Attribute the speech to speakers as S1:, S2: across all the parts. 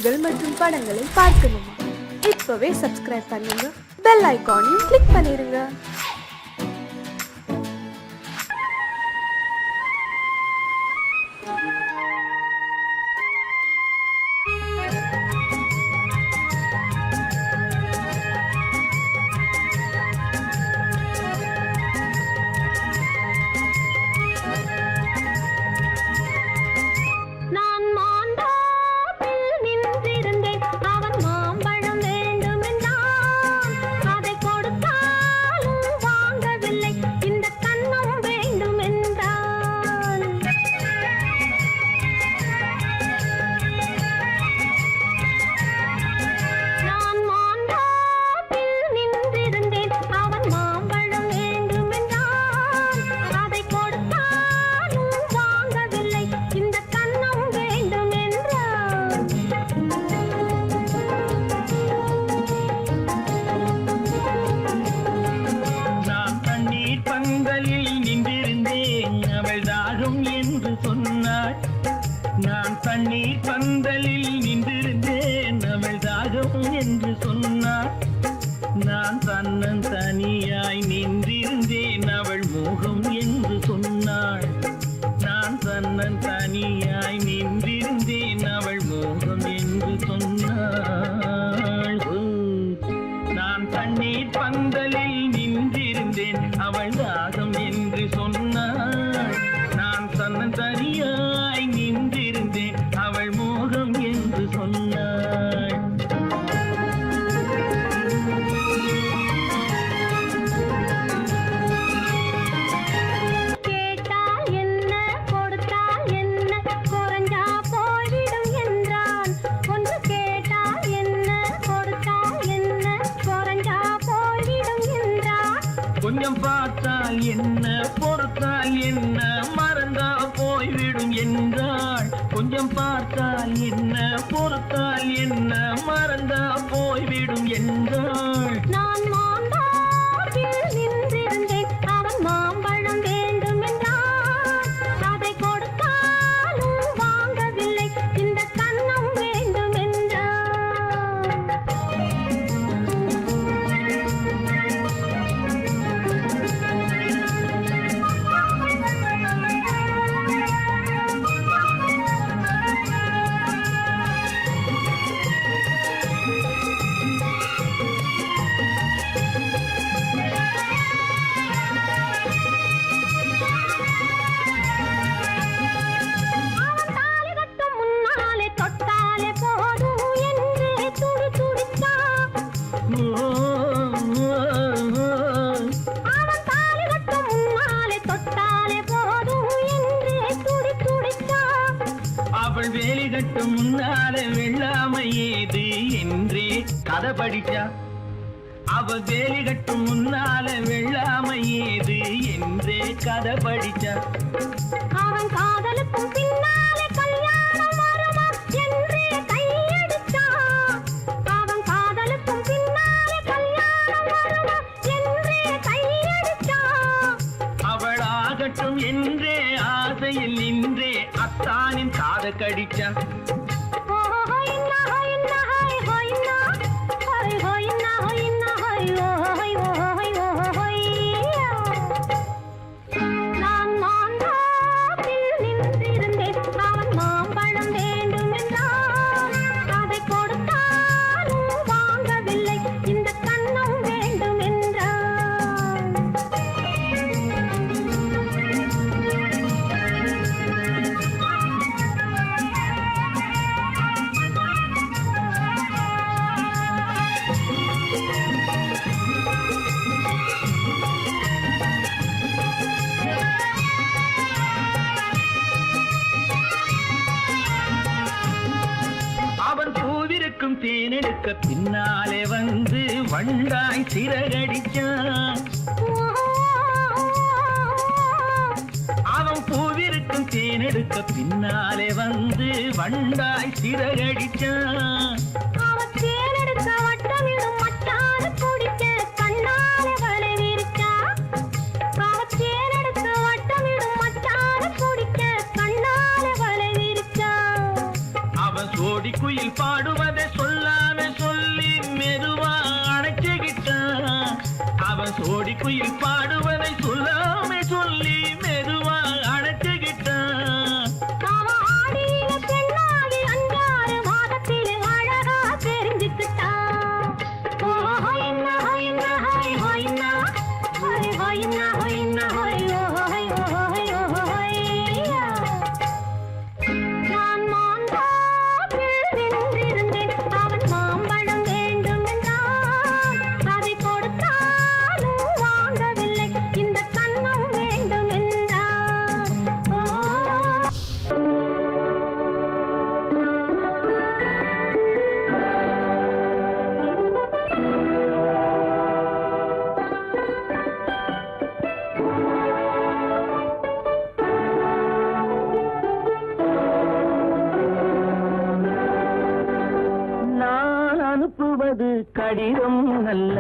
S1: பாடல்கள் மற்றும் படங்களை பார்க்கணுமா? இப்பவே சப்ஸ்கிரைப் பண்ணுங்க, பெல் ஐகானையும் கிளிக் பண்ணிருங்க.
S2: நான் தண்ணீர் பந்தலில் நின்றிருந்தேன், அவள் தாகம் என்று சொன்னாள். நான் தன்னன் தனியாய் நின்றிருந்தேன், அவள் மோகம் என்று சொன்னாள். நான் தன்னன் தனியாய் நின்றிருந்தேன், அவள் மோகம் என்று சொன்னாள். நான் தண்ணீர் பந்தலில் நின்றிருந்தேன், அவள் தாகம் என்று சொன்னாள். நான் தன்னன் தனியாய் நின்றிருந்தேன், அவள் மோகம் என்று சொன்னாள்.
S3: கேட்டால் என்ன கொடுத்தால் என்ன, குறைஞ்சா போய்விடும் என்றான். ஒன்று கேட்டால் என்ன கொடுத்தால் என்ன, குறைஞ்சா போய்விடும் என்றான்.
S2: கொஞ்சம் பார்த்தால் என்ன பொறுத்தால் என்ன, மறந்தா போய்விடும் என்றாள். கொஞ்சம் பார்த்தால் என்ன பொறுத்தால் என்ன, மறந்தா போய்விடும் என்றாள்.
S3: நான் மாம்பழத்தில் நின்றிருந்தேன், அவன் மாம்பழம் வேண்டும் என்றான். அதை கொடுத்தாலும் வாங்கவில்லை, இந்த கன்னம் வேண்டும் என்றான்.
S2: அவள் வேலி கட்டும் முன்னாலே வெள்ளாமை ஏது என்றே கதை படிச்சா. அவள் வேலி கட்டும் முன்னாலே வெள்ளாமை ஏது என்றே கதை படிச்சா.
S3: அவன் காதலுக்கும் பின்னாலே கல்யாணம் வருமா என்றே கையடிச்சான். அவன் காதலுக்கும் பின்னாலே கல்யாணம் வருமா என்றே கையடிச்சான்.
S2: அவள் ஆகட்டும் என்றே ஆசையில் நின்றே அத்தானின் காத கடிச்சா.
S3: நான் மாம்பழத்தில் நின்றிருந்தேன், அவன் மாம்பழம் வேண்டும் என்றான். அதை கொடுத்தாலும் வாங்கவில்லை, இந்த கன்னம் வேண்டும் என்றான்.
S2: அவன் பூவிருக்கும் தேனெடுக்க பின்னாலே வந்து வண்டாய் சிறகடிச்சான். அவன் பூவிருக்கும் தேனெடுக்க பின்னாலே வந்து வண்டாய் சிறகடிச்சான்.
S3: அவன் தேனெடுக்க வட்டமிடும் மட்டான குடிக்க கண்ணாலே வலை விரிச்சா. அவன் தேனெடுக்க வட்டமிடும் மட்டான குடிக்க கண்ணாலே வலை விரிச்சா.
S2: அவன் சோடி குயில் குயில் பாடுவதை சொல்லாம சொல்லி மெதுவா அணைச்சுக்கிட்டான். அவன் சோடி குயில் பாடுவதை சொல்லாம சொல்லி மெதுவா அணைச்சுக்கிட்டான்.
S3: அவன் ஆடிய பெண்ணாகி 5-6 மாதத்திலே அழகா தெரிஞ்சுக்கிட்டான். ஓ ஹொய்னா ஹொய்னா ஹொய் ஹொய்னா ஹொய் ஹொய்னா ஹொய்னா ஹொய் ஹொய் ஹொய் ஹொய்யா. நான் மாந்தாப்பில் நின்றிருந்தேன். அவன் மாம்பழம் வேண்டும் என்றான். அதை கொடுத்தாலும் வாங்கவில்லை. இந்த கன்னம் வேண்டும் என்றான். ஓ
S2: நான் அனுப்புவது கடிதம் அல்ல,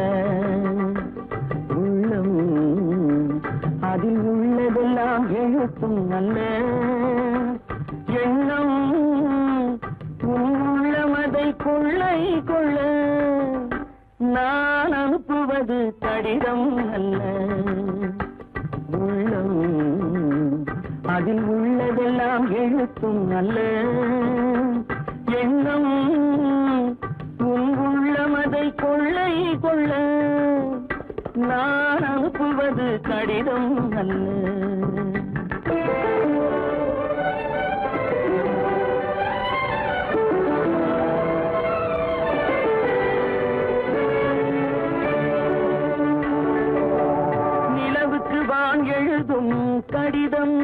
S2: உள்ளம் அதில் உள்ளதெல்லாம் எழுத்தும் அல்ல. எண்ணம் உன் உள்ளமதை கொள்ளை கொள்ள. நான் அனுப்புவது கடிதம் அல்ல, உள்ளம் அதில் உள்ளதெல்லாம் எழுத்தும் அல்ல. எண்ணம் உன் உள்ளமதை கொள்ளை கொள்ள. நான் அனுப்புவது கடிதம் அல்ல. நிலவுக்கு வான் எழுதும் கடிதம்,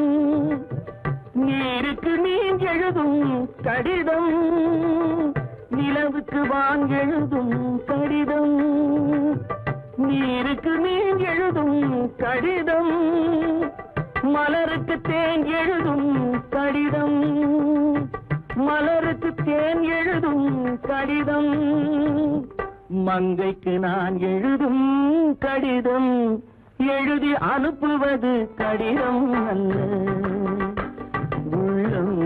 S2: நீருக்கு நீர் எழுதும் கடிதம். நிலவுக்கு வான் எழுதும் கடிதம், நீருக்கு நீர் எழுதும் கடிதம். மலருக்கு தேன் எழுதும் கடிதம், மலருக்கு தேன் எழுதும் கடிதம். மங்கைக்கு நான் எழுதும் கடிதம், எழுதி அனுப்புவது கடிதம் அல்ல. உள்ளம்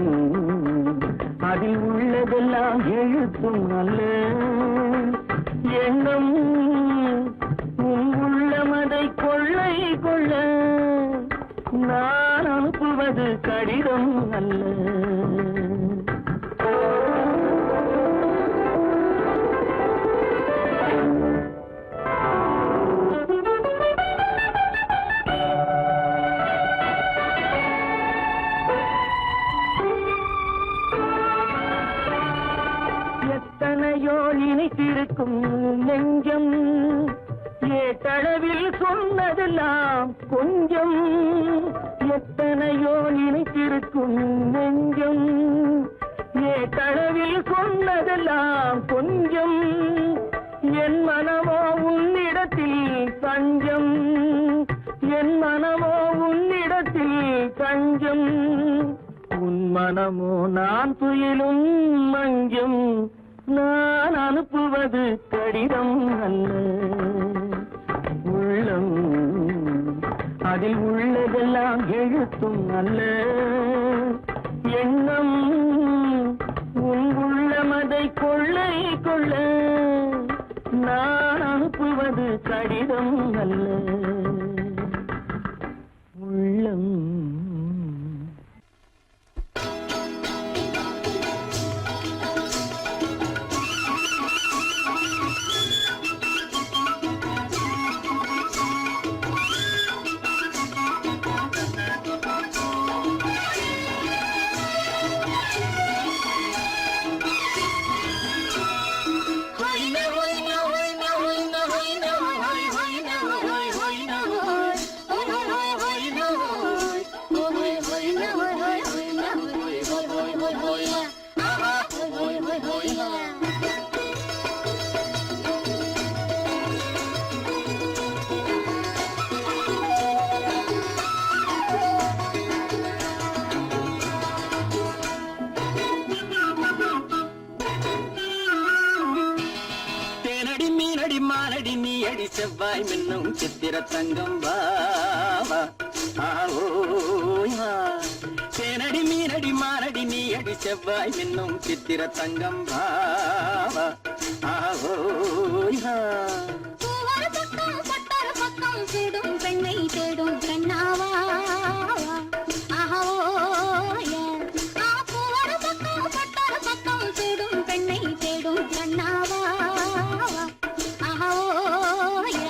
S2: அதில் உள்ளதெல்லாம் எழுத்தும் அல்ல. எண்ணம் உன் உள்ளமதை கொள்ளை கொள்ள. நான் அனுப்புவது கடிதம் அல்ல. எத்தனையோ நினைத்திருக்கும் நெஞ்சம், ஏட்டளவில் சொன்னதெல்லாம் கொஞ்சம். எத்தனையோ நினைத்திருக்கும் நெஞ்சம், ஏட்டளவில் சொன்னதெல்லாம் கொஞ்சம். என் மனமோ உன்னிடத்தில் தஞ்சம், என் மனமோ உன்னிடத்தில் தஞ்சம். உன் மனமோ நான் துயிலும் மஞ்சம். நான் அனுப்புவது கடிதம் அல்ல. உள்ளம் அதில் உள்ளதெல்லாம் எழுத்தும் அல்ல. எண்ணம் உன் உள்ளமதை கொள்ளை கொள்ள. நான் அனுப்புவது கடிதம் அல்ல. உள்ளம் மானடி நீ அடி செவ்வாய் மின்னும் சித்திர தங்கம் வாவா. தேனடி மீனடி மானடி நீ மெய்யடி செவ்வாய் மின்னும் சித்திர தங்கம் பாவா ஆஹோயா
S3: பூவொரு பக்கம் பட்டொரு பக்கம் சூடும் பெண்ணை தேடும் கண்ணாவா ஆஹோயா பூவொரு பக்கம் பட்டொரு பக்கம் சூடும் பெண்ணை தேடும் கண்ணாவா ஆஹோயா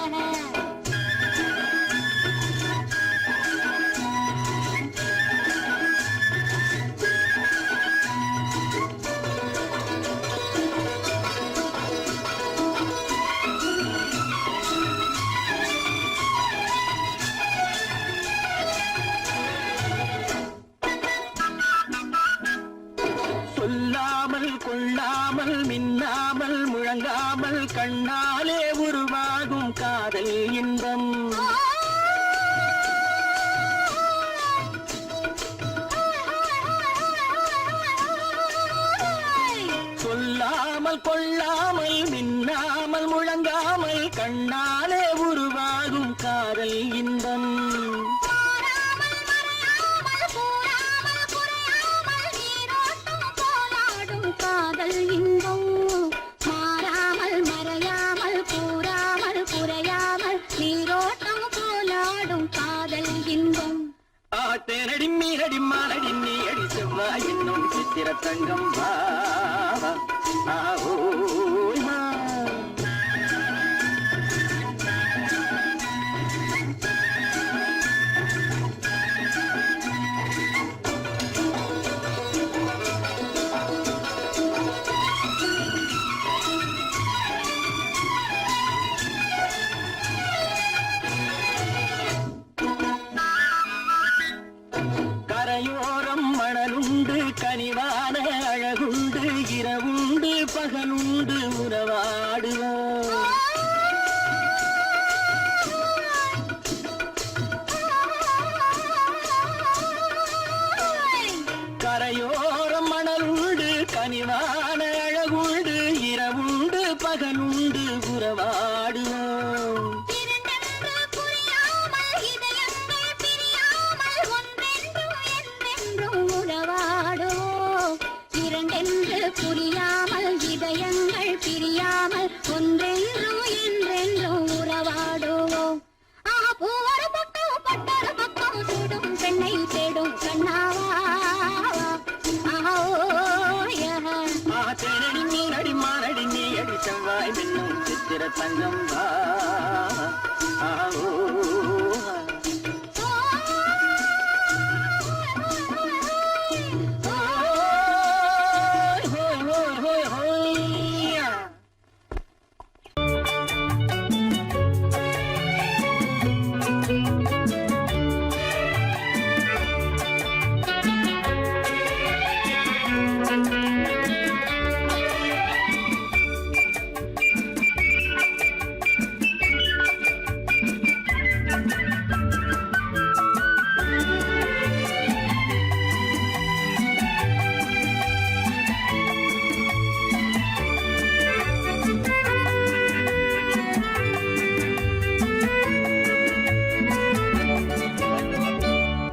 S2: சொல்லாமல் கொள்ளாமல் மின்னாமல் முழங்காமல் கண்ணாலே உருவாகும் காதல் இன்பம் சொல்லாமல் கொள்ளாமல் மின்னாமல் முழங்காமல் கண்ணாலே உருவாகும் காதல் இன்பம்
S3: காதல் இன்பம் மாறாமல் மறையாமல் கூறாமல் குறையாமல் நீரோட்டம் போலாடும் காதல் இன்பம்
S2: ஆத்தேனடி மீனடி மானடி நீ அடி செவ்வாய் என்னும் சித்திர தங்கம் பாவா ஆஹோயா கரையோரம் மணலுண்டு கனிவான அழகுண்டு இரவுண்டு பகலுண்டு உறவாடுவோம் கரையோரம் மணலுண்டு கனிவான அழகுண்டு இரவுண்டு பகலுண்டு உறவாடுவோம்
S3: புரியாமல் இதயங்கள் பிரியாமல் ஒன்றென்றும் என்றென்றும் உறவாடுவோம் பூவொரு பக்கம் பட்டொரு பக்கம் சூடும் பெண்ணை தேடும் கண்ணாவா
S2: தேனடி மீனடி மானடி நீ அடி செவ்வாய் மின்னும் சித்திர தங்கம்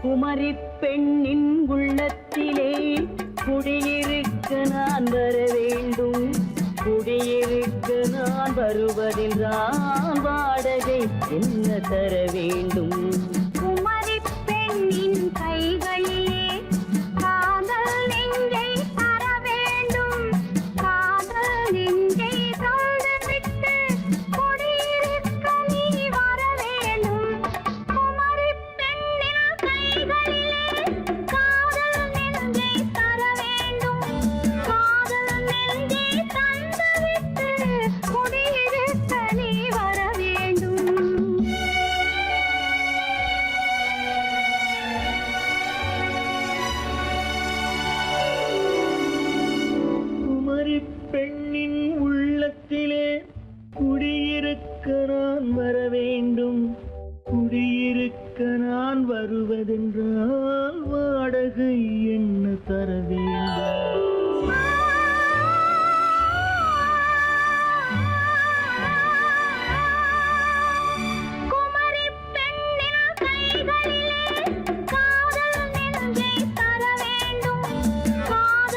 S4: குமரி பெண்ணின் உள்ளத்திலே குடியிருக்க நான் வர வேண்டும், குடியிருக்க நான் வருவதென்றால் வாடகை என்ன தர வேண்டும்?
S3: குமரி பெண்ணின் கைகளிலே காதல் நெஞ்சை தர வேண்டும், காதல் நெஞ்சை தந்துவிட்டு குடியிருக்க நீ வர வேண்டும். குமரி பெண்ணின் கைகளிலே காதல் நெஞ்சை தர வேண்டும், காதல் நெஞ்சை தந்துவிட்டு குடியிருக்க நீ வர வேண்டும்.
S4: குமரி பெண்ணின் உள்ளத்திலே குடியிருக்க நான் வர வேண்டும், குடியிருக்க நான் வருவதென்றால் வாடகை என்ன தர வேண்டும்?
S3: குமரி பெண்ணின் கைகளிலே காதல் நெஞ்சை தர வேண்டும், காதல்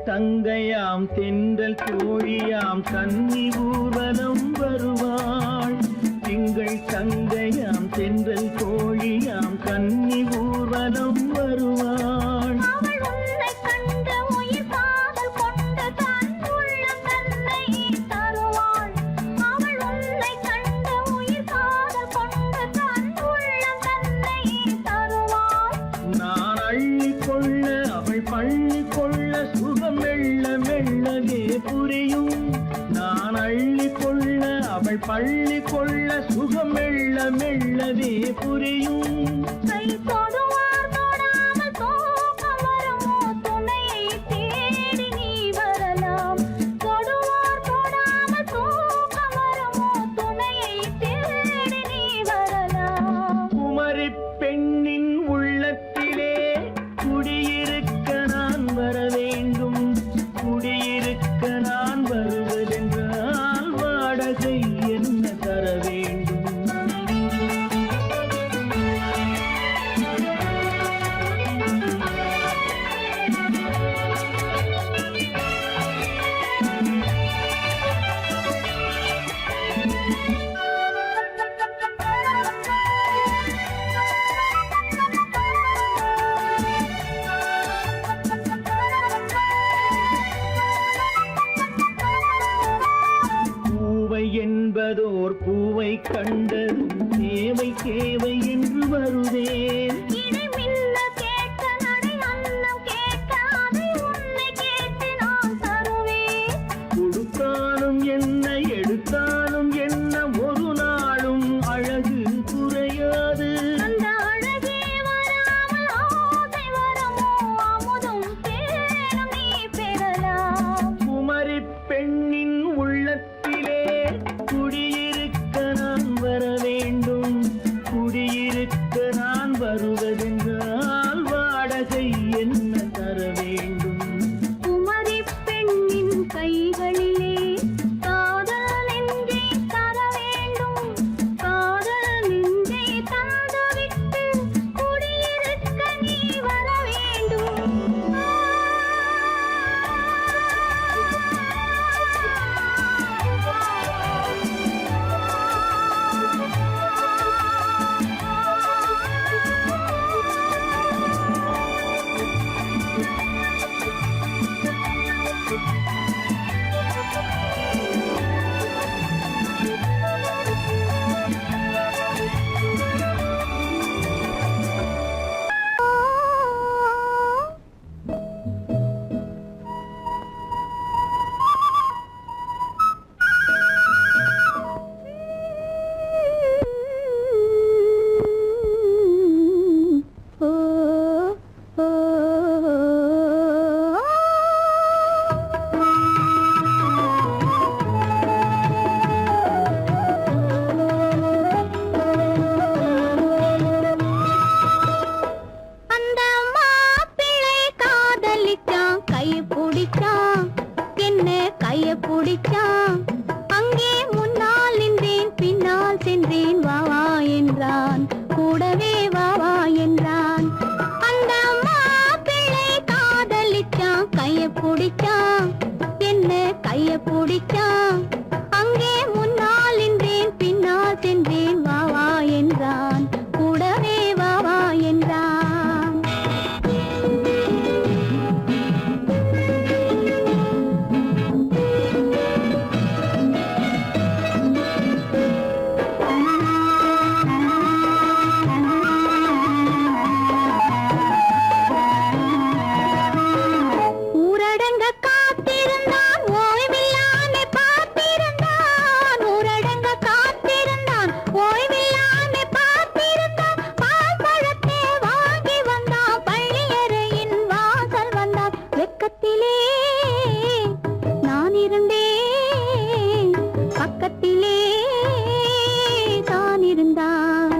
S4: தங்கையாம் தென்றல் தோழியாம் கன்னி ஊர்வலம் வருவாள். திங்கள் தங்கையாம் தென்றல் தோழியாம் கன்னி ஊர்வலம் வருவாள்.
S3: அவள் உன்னை கண்டு உயிர் காதல் கொண்டு தன் உள்ளம் தன்னை தருவாள். அவள் உன்னை கண்டு உயிர் காதல் கொண்டு தன் உள்ளம் தன்னை தருவாள்.
S4: நான் அள்ளி கொள்ள அவள் பள்ளி கொள்ள சுகம் மெல்ல மெல்லவே புரியும். நான் அள்ளி கொள்ள அவள் பள்ளி கொள்ள சுகம் மெல்ல மெல்லவே புரியும்.
S3: கை தொடுவார் தொடாமல் தூக்கம் வருமோ துணையை தேடி நீ வரலாம். தொடுவார் தொடாமல் தூக்கம் வருமோ துணையை தேடி நீ வரலாம்.
S4: குமரி பெண்ணின் உள்ளத்திலே குடியிருக்க நான் வர வேண்டும். குடியிருக்க நான் வருவதென்றால் வாடகை என்ன தர வேண்டும்? பூவை என்பதோர் பூவை கண்டதும் தேவை தேவை என்று வருவேன்.
S3: இடை மின்ன கேட்க நடை அன்னம் கேட்க அதை உன்னை கேட்டு நான் தருவேன்.
S4: கொடுத்தாலும் என்ன எடுத்தாலும் என்ன ஒரு நாளும் அழகு குறையாது.
S3: அந்த அழகே வராமல் ஆசை வரமோ அமுதும் தேனும் நீ பெறலாம்.
S4: குமரி பெண்ணின் உள்ளத்திலே குடியிருக்க நான் வர வேண்டும். குடியிருக்க நான் வருவதென்றால் வாடகை என்ன தர வேண்டும்?
S3: குமரி பெண்ணின் கைகளிலே காதல் நெஞ்சை தர வேண்டும். காதல் நெஞ்சை தந்துவிட்டு குடியிருக்க நீ வர வேண்டும். அந்த மாப்பிள்ளை காதலிச்சான் கைய பிடிச்சான் என்ன கைய பிடிச்சான். அங்கே முன்னால் நின்றேன் பின்னால் சென்றேன் வா வா என்றான் கூடவே வா வா என்றான். அந்த மாப்பிள்ளை காதலிச்சான் கைய பிடிச்சான் என்ன கைய பிடிச்சான். அங்கே முன்னால் நின்றேன் பின்னால் சென்றேன் வா வா என்றான் கூடவே வா வா என்றான். ஊரடங்க காத்திருந்தான் ஓய்வில்லாமல் பார்த்திருந்தான். ஊரடங்க காத்திருந்தான் ஓய்வில்லாமல் பார்த்திருந்தான். பால் பழத்தை வாங்கி வந்தான் பள்ளியறையின் வாசல் வந்தான். வெக்கத்திலே நான் இருந்தேன் பக்கத்திலே தான் இருந்தான்.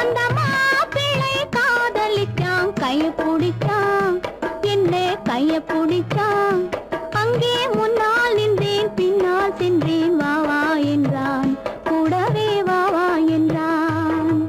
S3: அந்த மாப்பிள்ளை காதலிச்சான் கைய பிடிச்சான் என்ன கைய பிடிச்சான். அங்கே முன்னால் நின்றேன் பின்னால் சென்றேன் வா வா என்றான் கூடவே வா வா என்றான்.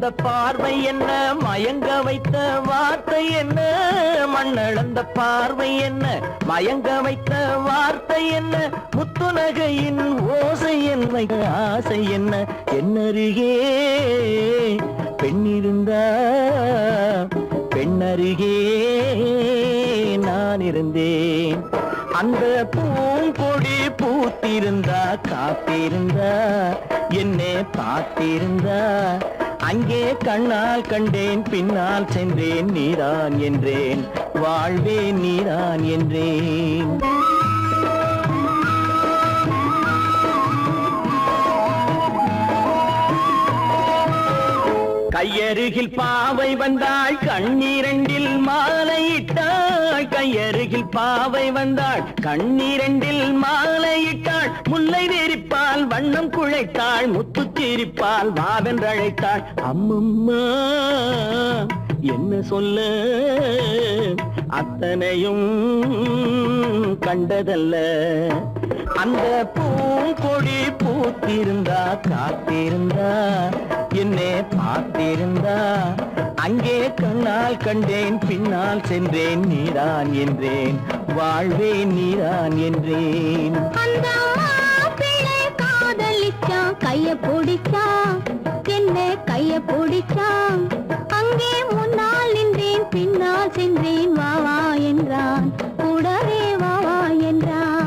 S4: மண்ணளந்த பார்வை என்ன, மயங்க வைத்த வார்த்தை என்ன, மண்ணளந்த பார்வை என்ன, மயங்க வைத்த வார்த்தை என்ன, முத்துநகையின் ஓசை என்ன, ஆசை என்ன, என்னருகே பெண்ணிருந்தா, பெண்ணருகே நான் இருந்தேன். அந்த பூங்கொடி பூத்திருந்தா, காத்திருந்தா, என்னை பார்த்திருந்தா, அங்கே கண்ணால் கண்டேன், பின்னால் சென்றேன், நீதான் என்றேன், வாழ்வே நீதான் என்றேன். கையருகில் பாவை வந்தாள், கண்ணீரண்டில் மாலையிட்டாள். கையருகில் பாவை வந்தாள், கண்ணீரண்டில் மாலையிட்டாள். முல்லை வெறிப்பால் வண்ணம் குழைத்தாள், முத்து சிரிப்பால் வாவென்றழைத்தாள். அம்மம்மா என்ன சொல்ல, அத்தனையும் கண்டதல்ல. அந்த பூங்கொடி பூத்திருந்தா, காத்திருந்தா, என்னை பார்த்திருந்தா, அங்கே கண்ணால் கண்டேன், பின்னால் சென்றேன், நீதான் என்றேன், வாழ்வே நீதான் என்றேன்.
S3: அந்த மாப்பிள்ளை காதலிச்சான், கைய பிடிச்சான், என்ன கைய பிடிச்சான். அங்கே முன்னால் நின்றேன், பின்னால் சென்றேன், வா வா என்றான், கூடவே வா வா என்றான்.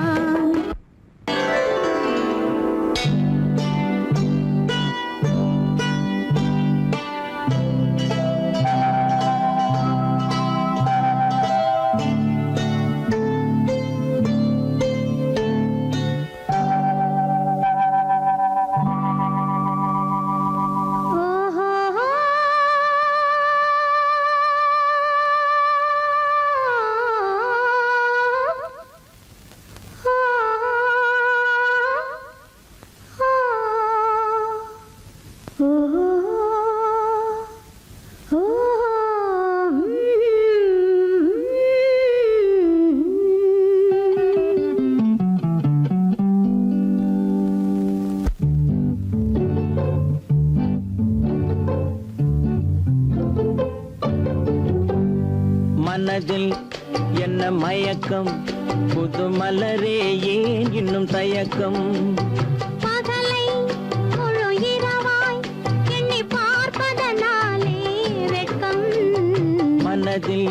S4: மனதில் என்ன மயக்கம், புது மலரே ஏன் இன்னும் தயக்கம்.
S3: பகலை முழு இரவாய் எண்ணி பார்ப்பதனாலே வெட்கம்.
S4: மனதில்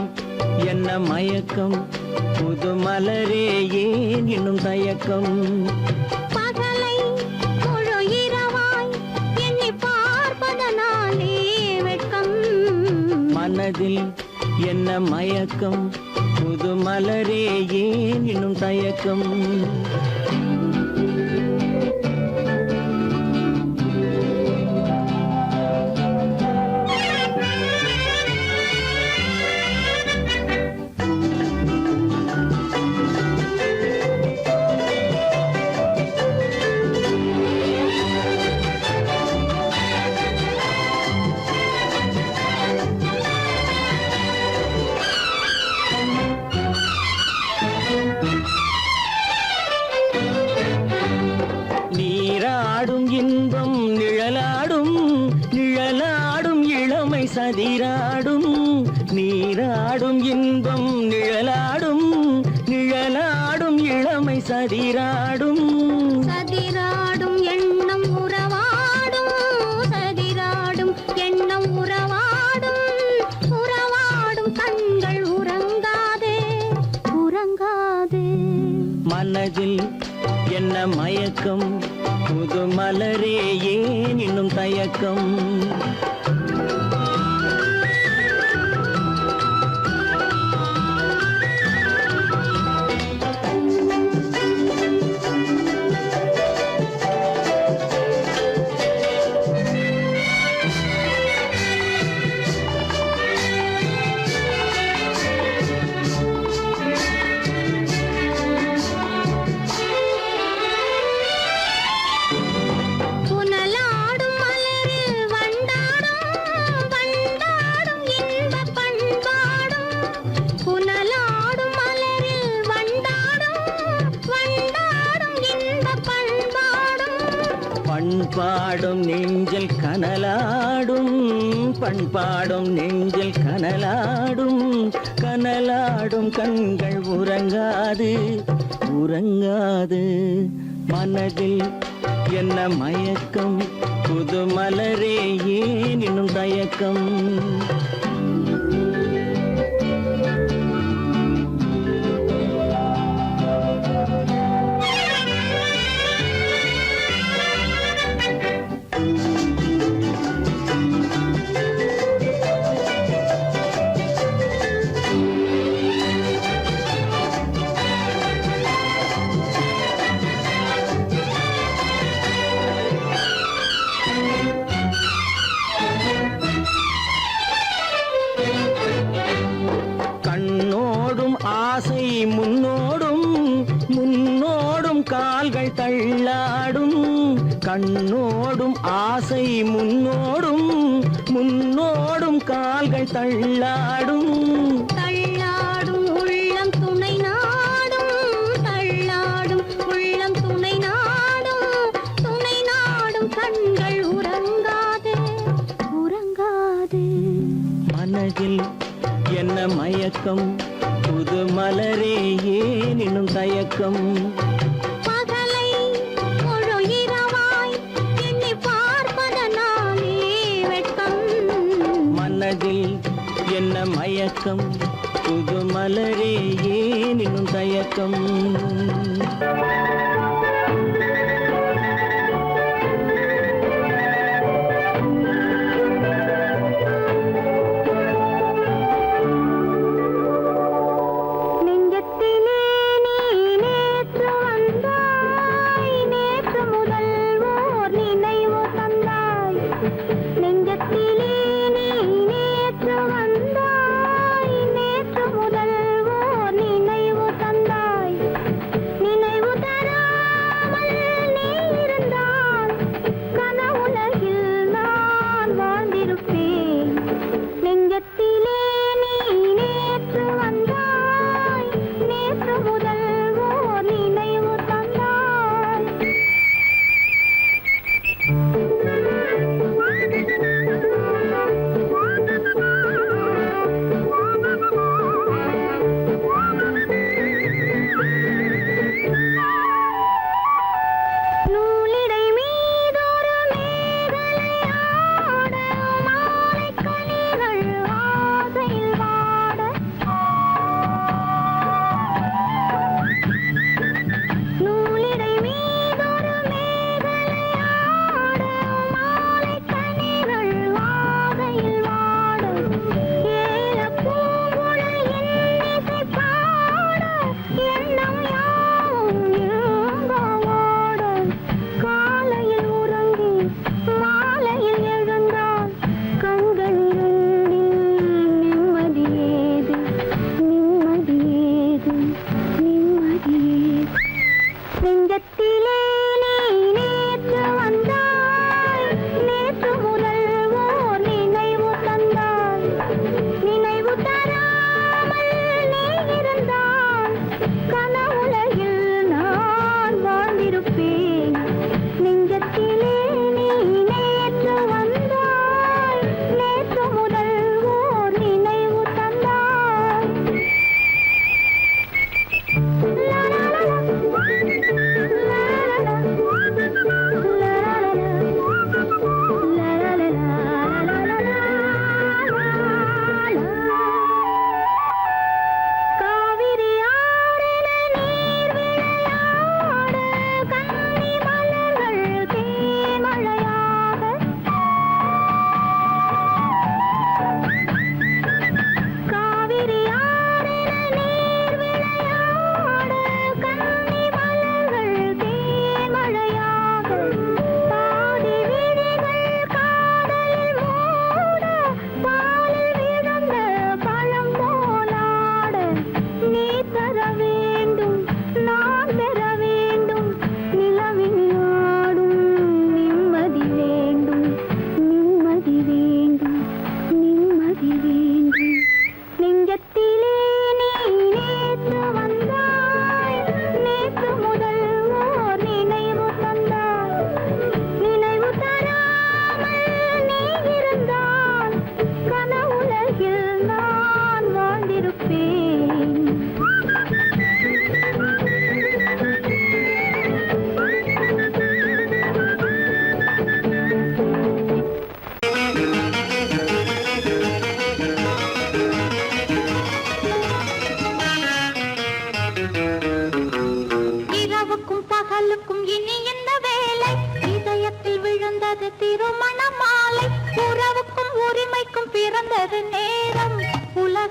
S4: என்ன மயக்கம், புது மலரே ஏன் இன்னும் தயக்கம்.
S3: பகலை முழு இரவாய் எண்ணி பார்ப்பதனாலே வெட்கம்.
S4: மனதில் என்ன மயக்கம், புது மலரே ஏன் இன்னும் தயக்கம். நீராடும் இன்பம் நிழலாடும், நிழலாடும் இளமை சதிராடும். நீராடும் இன்பம் நிழலாடும், நிழலாடும் இளமை சதிராடும்.
S3: சதிராடும் எண்ணம் உறவாடும், சதிராடும் எண்ணம் உறவாடும். உறவாடும் கண்கள் உறங்காதே, உறங்காதே.
S4: மனதில் என்ன மயக்கம், புது மலரே ஏன் இன்னும் தயக்கம்.
S3: புனலாடும் மலரில் வண்டாடும், வண்டாடும் இன்பப் பண்பாடும். புனலாடும் மலரில் வண்டாடும், வண்டாடும் இன்பப் பண்பாடும்.
S4: பண்பாடும் நெஞ்சில் கனலாடும், பண்பாடும் நெஞ்சில் கனலாடும் கனலாடும் கண்கள் உறங்காது உறங்காது மனதில் என்ன மயக்கம் புது மலரே ஏன் இன்னும் தயக்கம் கண்ணோடும் ஆசை முன்னோடும் முன்னோடும் கால்கள் தள்ளாடும் கண்ணோடும் ஆசை முன்னோடும் முன்னோடும் கால்கள் தள்ளாடும்
S3: தள்ளாடும் உள்ளம் துணை நாடும் தள்ளாடும் உள்ளம் துணை நாடும் கண்கள் உறங்காது உறங்காது
S4: மனதில் என்ன மயக்கம் புது மலரே ஏன் இன்னும் தயக்கம்
S3: பகலை முழு இரவாய் எண்ணி பார்ப்பதனாலே வெட்கம்
S4: மனதில் என்ன மயக்கம் புது மலரே ஏன் இன்னும் தயக்கம்
S3: நெஞ்சத்திலே நீ நேற்று வந்தாய் நேற்று முதல் ஓர் நினைவு தந்தாய் நெஞ்சத்திலே நீ நேற்று வந்தாய் நேற்று முதல் ஓர் நினைவு தந்தாய் நினைவு தராத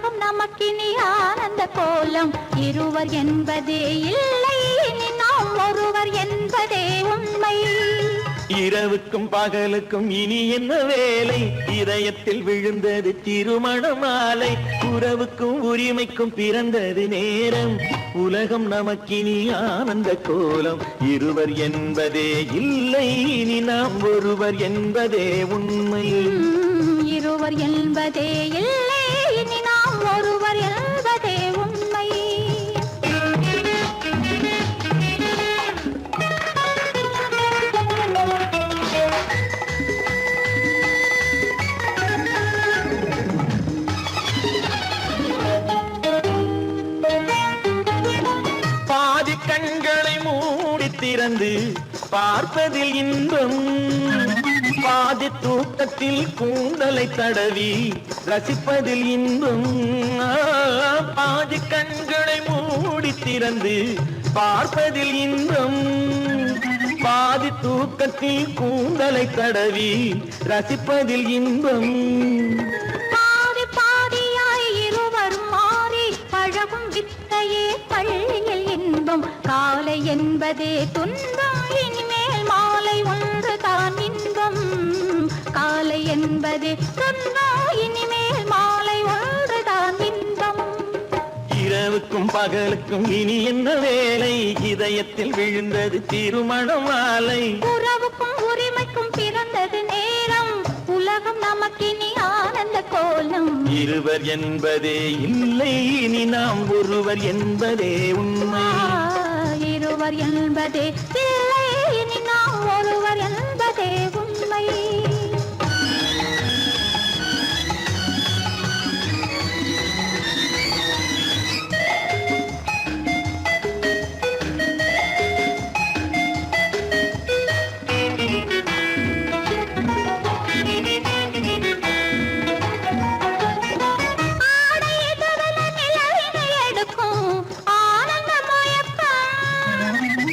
S3: உலகம் நமக்கினி ஆனந்த கோலம் இருவர் என்பதே இல்லை இனி நாம் ஒருவர் என்பதே உண்மை
S4: இரவுக்கும் பகலுக்கும் இனி என்ன வேலை இதயத்தில் விழுந்தது திருமண மாலை உறவுக்கும் உரிமைக்கும் பிறந்தது நேரம் உலகம் நமக்கினி ஆனந்த கோலம் இருவர் என்பதே இல்லை இனி நாம் ஒருவர் என்பதே உண்மை
S3: இருவர் என்பதே இல்லை இனி நாம் ஒருவர் என்பதே உண்மை
S4: பாதி கண்களை மூடி திறந்து பார்ப்பதில் இன்பம் பாதி தூக்கத்தில் கூந்தலை தடவி ரசிப்பதில் இன்பம் பாதி கண்களை மூடி திறந்து பார்ப்பதில் இன்பம் பாதி தூக்கத்தில் கூந்தலை தடவி ரசிப்பதில் இன்பம்
S3: பாதி பாதியாய் இருவரும் மாறி பழகும் வித்தையே பள்ளியில் இன்பம் காலை என்பதே துன்பம் இனிமேல் மாலை ஒன்று தான் இன்பம் காலை என்பதே துன்பம் இனிமேல் மாலை ஒன்று தான் இன்பம்
S4: இரவுக்கும் பகலுக்கும் இனி என்ன வேலை இதயத்தில் விழுந்தது திருமண மாலை
S3: உறவுக்கும் உரிமைக்கும் பிறந்தது நேரம் உலகம் நமக்கினி ஆனந்த கோலம்
S4: இருவர் என்பதே இல்லை இனி நாம் ஒருவர் என்பதே உண்மை
S3: இருவர் என்பதே இல்லை இனி நாம் ஒருவர் என்பதே உண்மை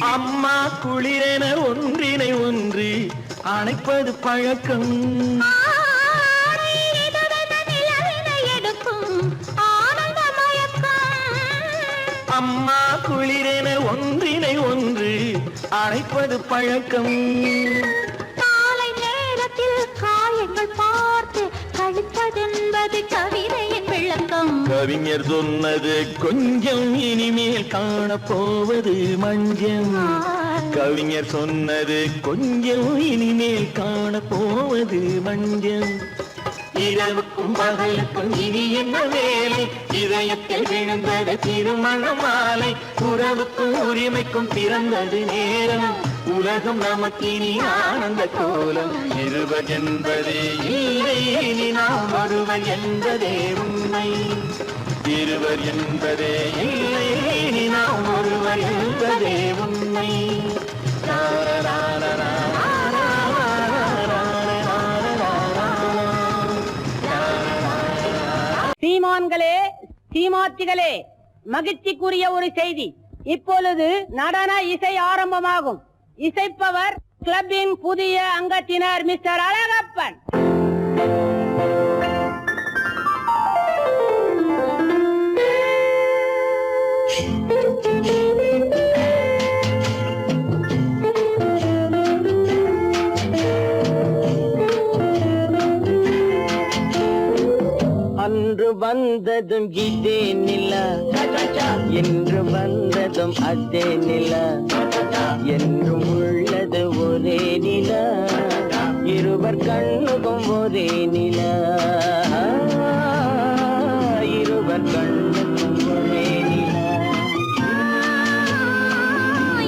S4: அம்மா குளிரென ஒன்றினை ஒன்று அணைப்பது பழக்கம் அம்மா குளிரென ஒன்றினை ஒன்று அணைப்பது பழக்கம்
S3: காலை நேரத்தில் காயங்கள் பார்த்து கழிப்பதென்பது கவிதையின் விளக்கம்
S4: கவிஞர் சொன்னது கொஞ்சம் இனிமேல் காணப்போவது மஞ்சம் கவிஞர் சொன்னது கொஞ்சம் இனிமேல் காணப்போவது மஞ்சம் இரவுக்கும் பகலுக்கும் இனி என்ன வேலை இதயத்தில் விழுந்தது திருமண மாலை உறவுக்கும் உரிமைக்கும் பிறந்தது நேரம் உலகம் நமக்கினி ஆனந்த கோலம் இருவர் என்பதே இல்லை இனி நாம் ஒருவர் என்பதே உண்மை இருவர் என்பதே இல்லை இனி நாம் ஒருவர் என்பதே உண்மை
S5: சீமான்களே சீமாத்திகளே மகிழ்ச்சிக்குரிய ஒரு செய்தி இப்பொழுது நடன இசை ஆரம்பமாகும் இசைப்பவர் கிளப்பின் புதிய அங்கத்தினர் மிஸ்டர் அழகப்பன்
S4: அன்று வந்ததும் இதே நிலா என்று வந்ததும் அதே நிலா என்றும் உள்ளது ஒரே நிலா இருவர் கண்ணுக்கும் ஒரே நிலா இருவர் கண்ணுக்கும் ஒரே நிலா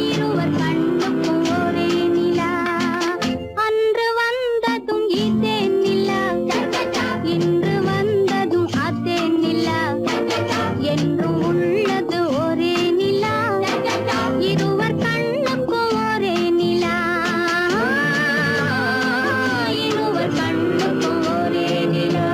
S3: இருவர் கண்ணுக்கும் ஒரே நிலா அன்று வந்ததும் இதே நிலா இன்று வந்ததும் அதே நிலா என்றும் உள்ளது ஒரே நிலா இருவர் கண்ணுக்கும் ஒரே நிலா இருவர் கண்ணுக்கும் ஒரே நிலா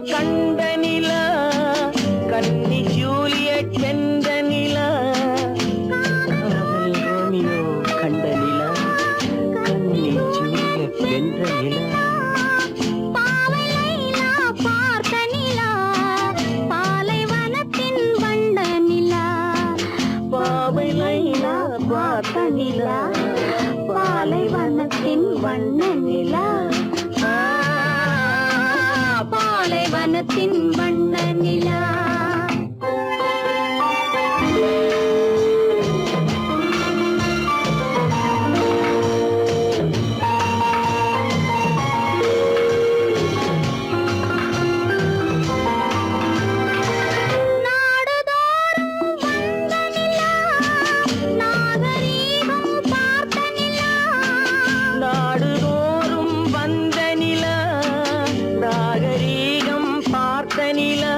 S4: கண்ட நிலா கன்னி ஜூலியட் வென்ற நிலா காதல் ரோமியோ கண்ட நிலா கன்னி ஜூலியட் வென்ற நிலா
S3: பாவை லைலா பார்த்த நிலா பாலைவனத்தின் வண்ண நிலா
S4: பாவை லைலா பார்த்த நிலா
S3: பாலைவனத்தின் வண்ண நிலா பாலைவனத்தின் வண்ண நிலா
S4: நாடுதோறும் வந்த நிலா நாகரீகம் பார்த்த நிலா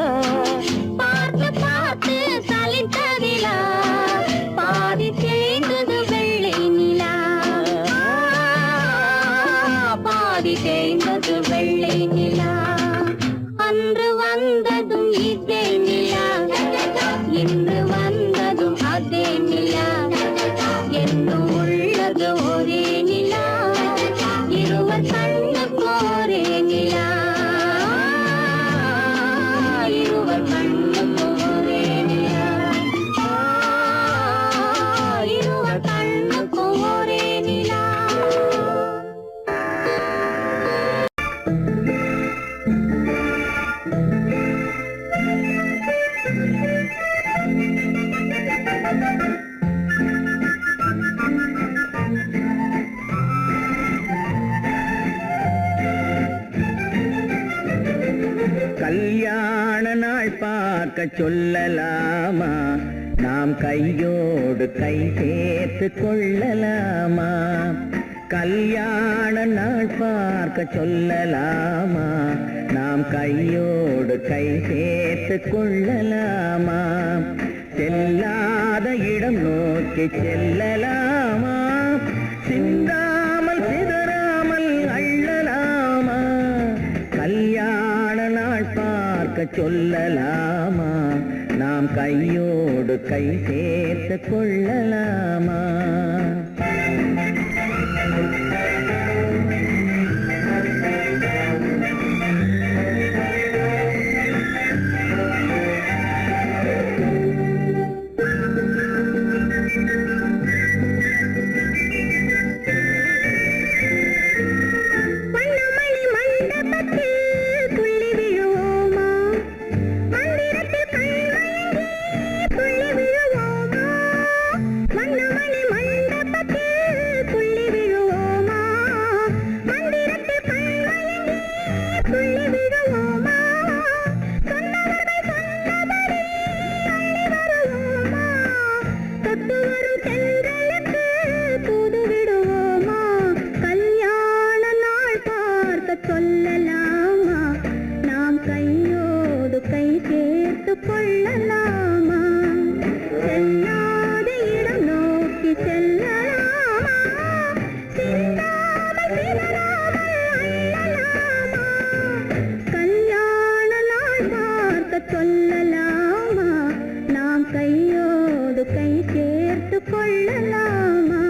S3: பார்த்து பார்த்து சலித்ததிலா பாதி தேய்ந்தது வெள்ளை நிலா பாதி தேய்ந்தது வெள்ளை நிலா அன்று வந்ததும் இதே நிலா இன்று வந்ததும் அதே நிலா என்னும் உள்ளது ஒரே நிலா இருவர் கண்ணுக்கு ஒரே நிலா இருவர் கண்ணுக்கு ஒரே நிலா இருவர் கண்ணுக்கு ஒரே நிலா
S4: கல்யாண நாள் பார்க்க சொல்லலாமா நாம் கையோடு கை சேர்த்து கொள்ளலாமா கல்யாண நாள் பார்க்க சொல்லலாமா நாம் கையோடு கை சேர்த்து கொள்ளலாமா செல்லாத இடம் நோக்கி செல்லலாமா சிந்தாமல் சிதறாமல் அள்ளலாமா கல்யாண நாள் பார்க்க சொல்லலாமா நாம் கையோடு கை சேர்த்து கொள்ளலாமா சொல்லலாமா நாம் கையோடு கை சேர்த்து கொள்ளலாமா செல்லாத இடம் நோக்கி செல்லலாமா சிந்தாமல் சிதறாமல் அள்ளலாமா கல்யாண நாள் பார்க்க சொல்லலாமா நாம் கையோடு கை சேர்த்து கொள்ளலாமா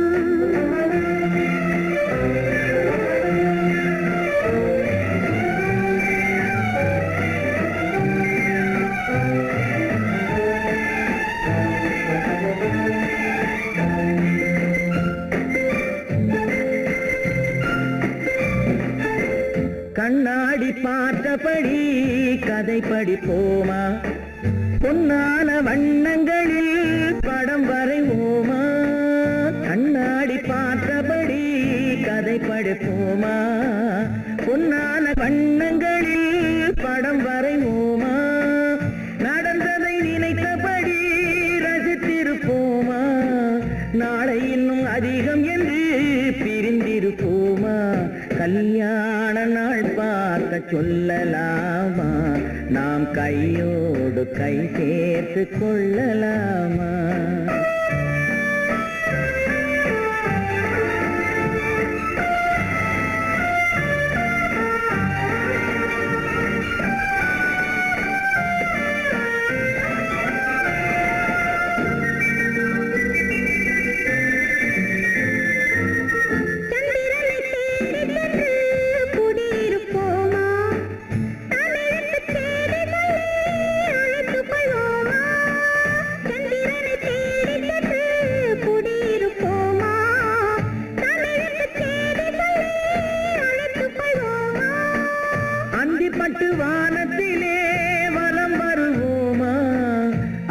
S4: கண்ணாடி பார்த்தபடி கதை படிப்போமா பொன்னான வண்ணங்களில் படம் வரைவோமா கண்ணாடி பார்த்தபடி கதை படிப்போமா பொன்னான வண்ணங்களில் படம் வரைவோமா நடந்ததை நினைத்தபடி ரசித்திருப்போமா நாளை இன்னும் அதிகம் என்று பிரிந்திருப்போமா கல்யாண நாள் பார்க்க சொல்லலாமா நாம் கையோடு கை சேர்த்து கொள்ளலாமா
S6: பட்டு வானத்திலே வலம் வருவோமா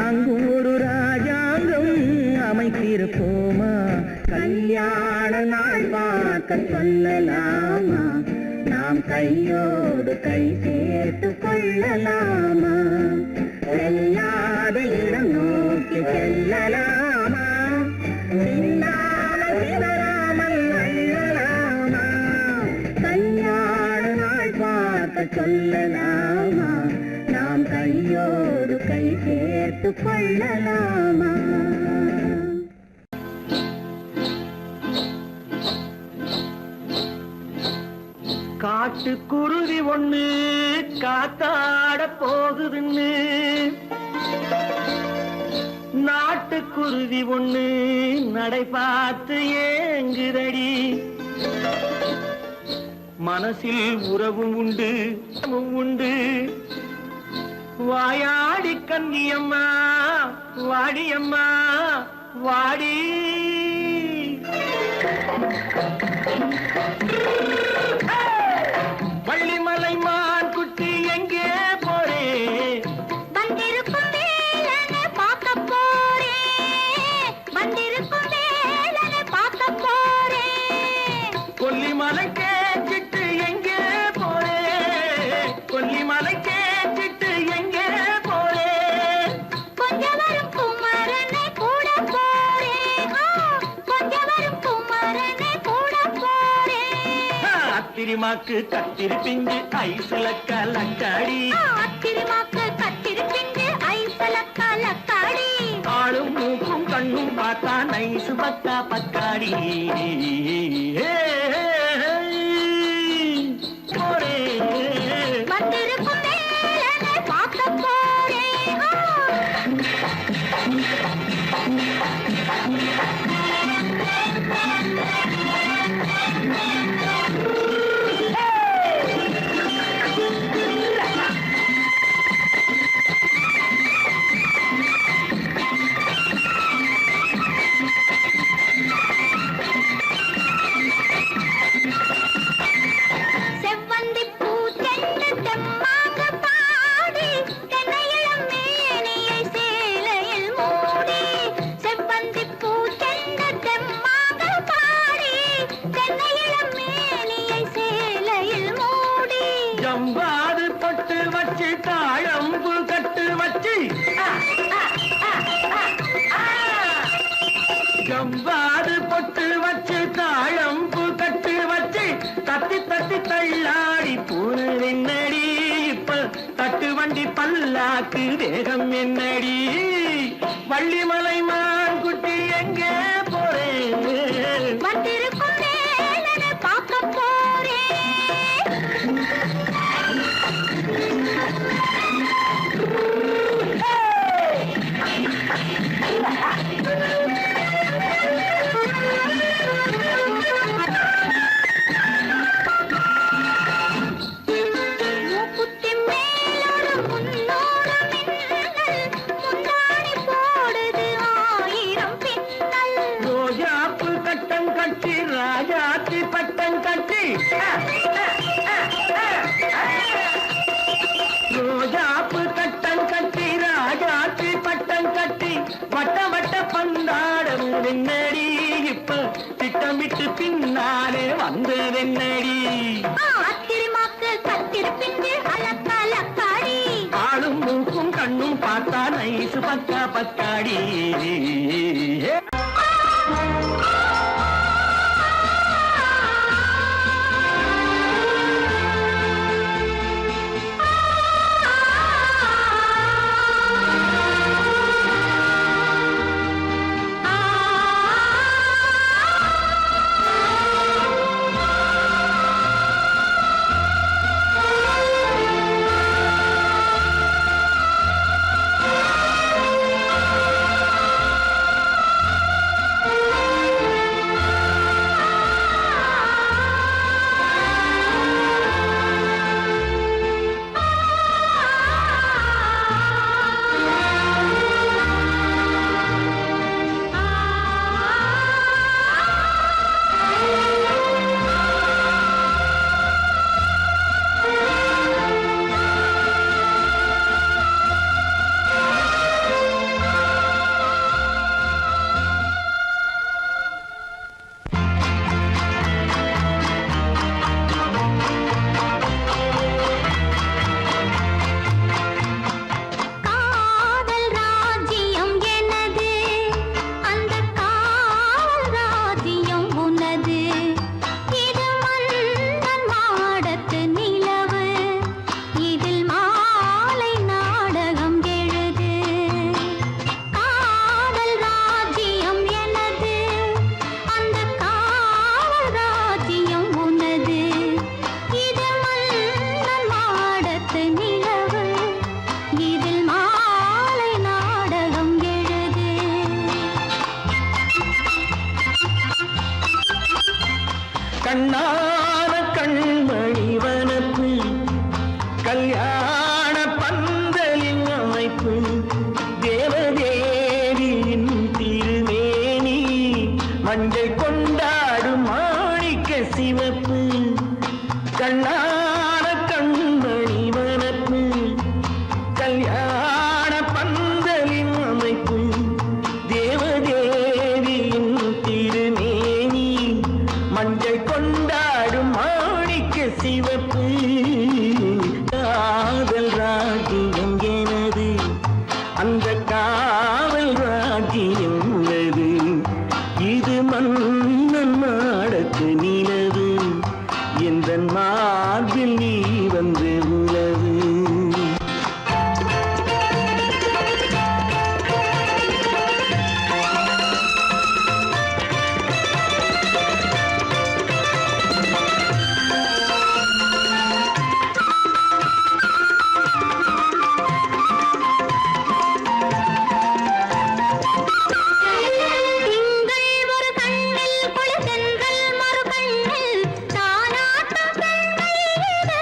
S6: அங்கு ஒரு ராஜாங்கம் அமைத்திருப்போமா கல்யாண நாள் பார்க்க சொல்லலாமா நாம் கையோடு கை சேர்த்து கொள்ளலாமா செல்லாத இடம் நோக்கி செல்லலாமா சிந்தாமல் சிதறாமல் அள்ளலாமா கல்யாண நாள் பார்க்க சொல்லலாமா நாம் கையோடு கை சேர்த்து கொள்ளலாமா
S4: காட்டுக்குருவி ஒண்ணு காத்தாட போகுதுன்னு நாட்டுக்குருவி ஒண்ணு நடை பார்த்து ஏங்குதடி மனசில் உறவும் உண்டு வாயாடி கன்னியம்மா வாடியம்மா வாடி வள்ளிமலை மான் குட்டி எங்கே போறே
S3: வந்திருக்கும் வேலனை பார்க்க போறேன் வந்திருக்கும் வேலனை பார்க்க போறேன்
S4: கொல்லிமலை கேச்சிட்டு எங்கே போறே கொல்லிமலை கேச்சிட்டு எங்கே போறே
S3: கொஞ்சம் வரும் குமரனை கூட போறேன் கொஞ்சம் வரும் குமரனை கூட போறேன்
S4: அத்திரிமாக்கு கத்திருப்பிஞ்சு ஐசுல கலக்காடி
S3: அத்திரிமாக்கு கத்திருப்பிஞ்சு ஐசல கலக்காடி
S4: ஆளும் மூக்கும் கண்ணும் பார்த்தா நைசு பக்கா பக்காடி போரே
S3: வந்திருக்கும் வேலனை பார்க்க போறேன் செவ்வந்தி பூ செண்டு தெம்மாக பாடி தென்னையிளம் மேனியை சேலையில் மூடி செவ்வந்தி பூ செண்டு தெம்மாக பாடி தென்னையிளம் மேனியை சேலையில் மூடி
S4: ஜம்பாது பொட்டு வச்சு தாழம்பு கட்டு வச்சு ஜம்பாது பொட்டு வச்சு தாழம்பு கட்டு வச்சு தட்டி தட்டி தள்ளாடி பூனு என்னடி இப்ப தட்டு வண்டி பல்லாக்கு வேகம் என்னடி வள்ளிமலை மான் குட்டி எங்கே போறேன்
S3: வந்திருக்கும் வேலனை பார்க்க போறேன் மூக்குத்தி மேலோடு முன்னோடு மின்னல் முந்தாணி போடுது ஆயிரம் பின்னல்
S4: ரோஜாப்பு கட்டம் கட்டி ராஜாத்தி பட்டம் கட்டி ரோஜாப்பு கட்டம் கட்டி ராஜாத்தி பட்டம் கட்டி வட்ட வட்ட பந்தாடம் வெண்ணடி இப்ப திட்டமிட்டு பின்னாலே வந்து வெண்ணடி
S3: அத்திரிமாக்கு கத்திருப்பிஞ்சு அலக்காடி
S4: ஆளும் மூக்கும் கண்ணும் பார்த்தா நைசு பக்கா பக்காடி கல்யாண பந்தலின் அமைப்பு தேவதேவியின் திருமேனி மஞ்சள் கொண்டாடும் மாணிக்க சிவப்பு கண்ணான கண்மணி வனப்பு கல்யாண பந்தலின் அமைப்பு தேவதேவியின் திருமேனி மஞ்சள் கொண்டாடும் மாணிக்க சிவப்பு காதல் ராஜ்யம் எனது அந்த காவல் ராஜ்யம் உள்ளது இது மன்னன் மாடத்து நிலவு எந்த மார்பில் நீ வந்து உலவு
S3: திங்கள் ஒரு கண்ணில் குளிர்தென்றல் மறு கண்ணில் தானாட்டம் பெண்மையிலே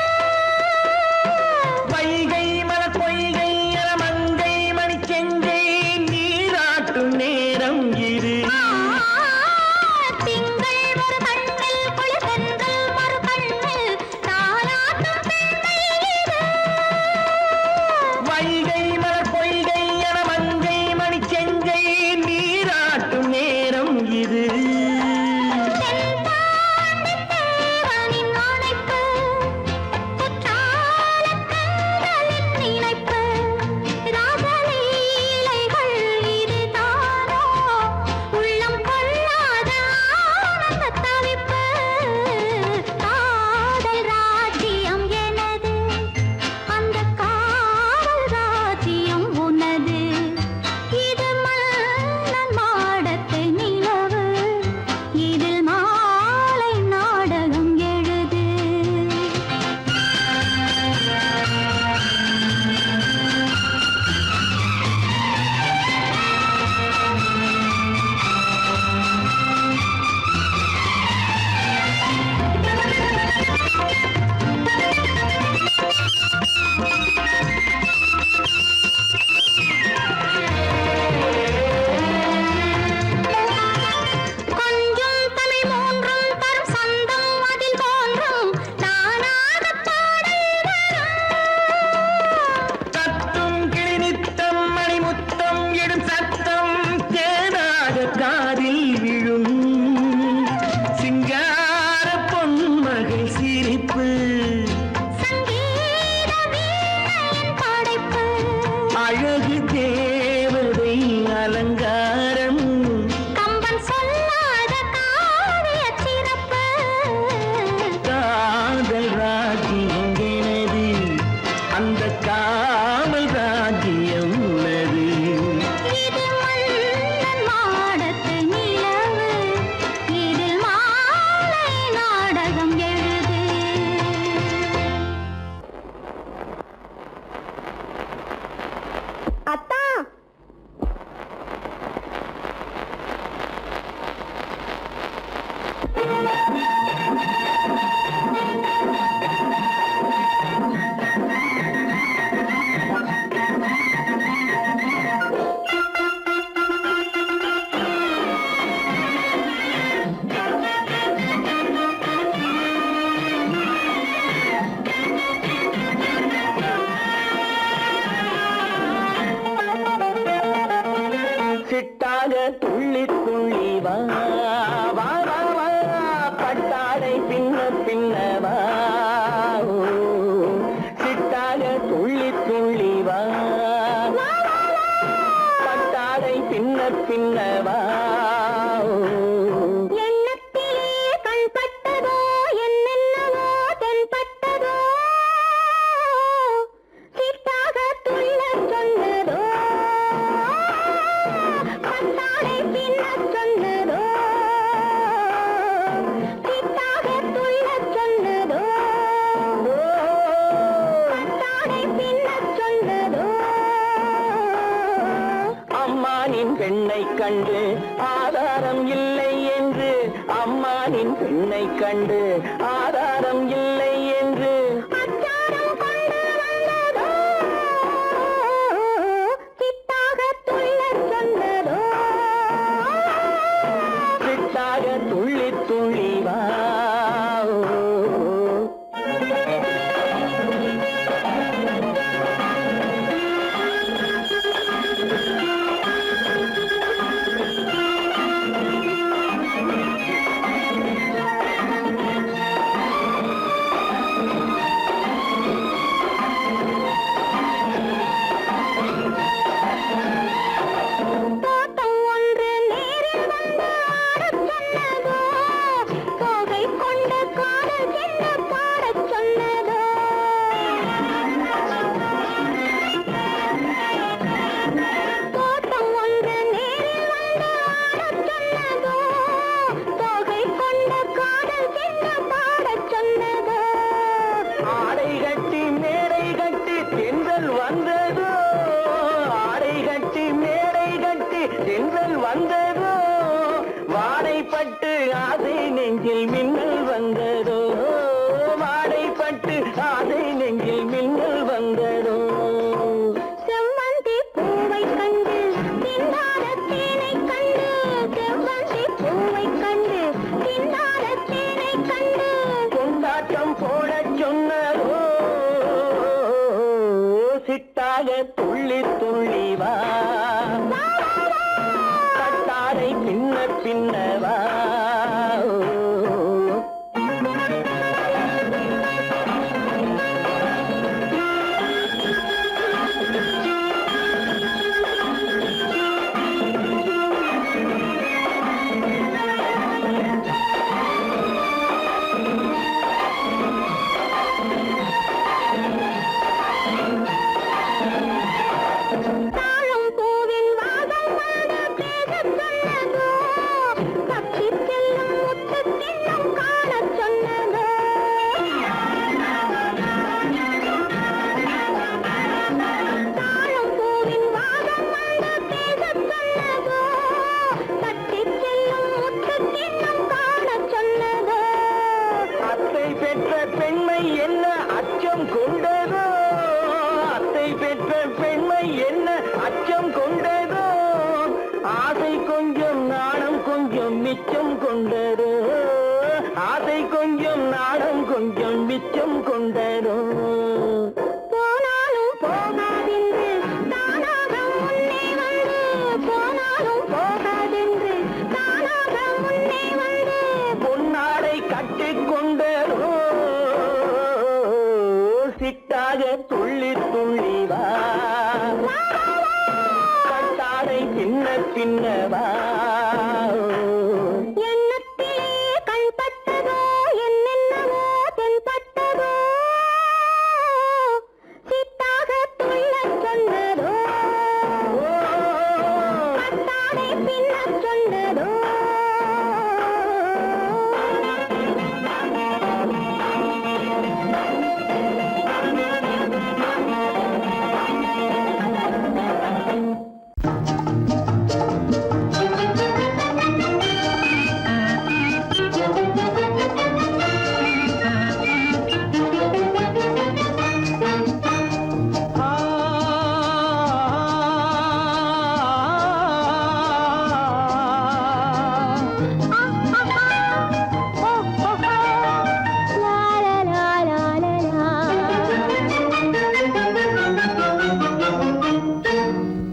S4: வைகை மலர் பொய்கை அலமங்கை மணிச்செங்கை நீராட்டும் நேரம் இது
S3: திங்கள் ஒரு கண்ணில் குளிர்தென்றல் மறு கண்ணில் தானாட்டம் பெண்மையிலே
S4: வைகை மலர் பொய்கை அலமங்கை மணிச்செங்கை நீராட்டும் நேரம் இது
S3: தென்பாண்டித் தேவனின் அணைப்பு குற்றாலக் கண்களின் நினைப்பு ராசலீலைகள் இதுதானோ உள்ளம் கொள்ளாத ஆனந்த தவிப்பு காதல் ராஜ்யம் எனது அந்த காவல் ராஜ்யம் உனது இது மன்னன் மாடத்து நிலவு இதில் மாலை நாடகம் எழுது கொஞ்சம் தமிழ் மூன்றும் தரும் சந்தம் அதில் தோன்றும் நானாகப் பாடல்
S4: தத்தும் கிளி நித்தம் மணிமுத்தம் இடும் சத்தம் தேனாக காதில் விழும் சிங்கார பொன்மகள் சிரிப்பு
S3: சங்கீத வீணையின் படைப்பு
S4: அழகு தேவதை அலங்காரம்
S3: கம்பன் சொல்லாத காவிய சிறப்பு
S4: காதல் ராஜ்யம் எனது அந்த காவல் ராஜ்யம் உள்ளது
S3: இது மன்னன் மாடத்து நிலவு இதில் மாலை நாடகம் எழுது அத்தா
S4: சிட்டாக துள்ளி துள்ளி வா வா வா வா பட்டாடை பின்ன பின்ன வா ஓ, சிட்டாக துள்ளி துள்ளி வா பட்டாடை பின்ன பின்ன வா ஓ.
S3: எண்ணத்திலே கண்பட்டதோ என்னென்னவோ தென்பட்டதோ சிட்டாக துள்ளச் சொன்னதோ பட்டாடை பின்னச் சொன்னதோ சிட்டாக துள்ளச் சொன்னதோ பட்டாடை பின்னச் சொன்னதோ
S4: அம்மானின் பெண்ணை கண்டு ஆதாரம் இல்லை என்று அம்மானின் பெண்ணை கண்டு ஆதாரம் இல்லை என்று
S3: அச்சாரம் கொண்டு
S4: சிட்டாக துள்ளி துள்ளி வா கட்டாரை பின்ன பின்ன வா மிச்சம் கொண்டரோ ஆசை கொஞ்சம் நாடம் கொஞ்சம் மிச்சம் கொண்டரோ
S3: போனாலும் போகாதென்று தானாக முன்னே வந்து போனாலும் போகாதென்று தானாக முன்னே வந்து
S4: பொன்னாடை கட்டிக் கொண்டரோ சிட்டாக துள்ளி துள்ளி வா கட்டாடை பின்ன பின்ன வா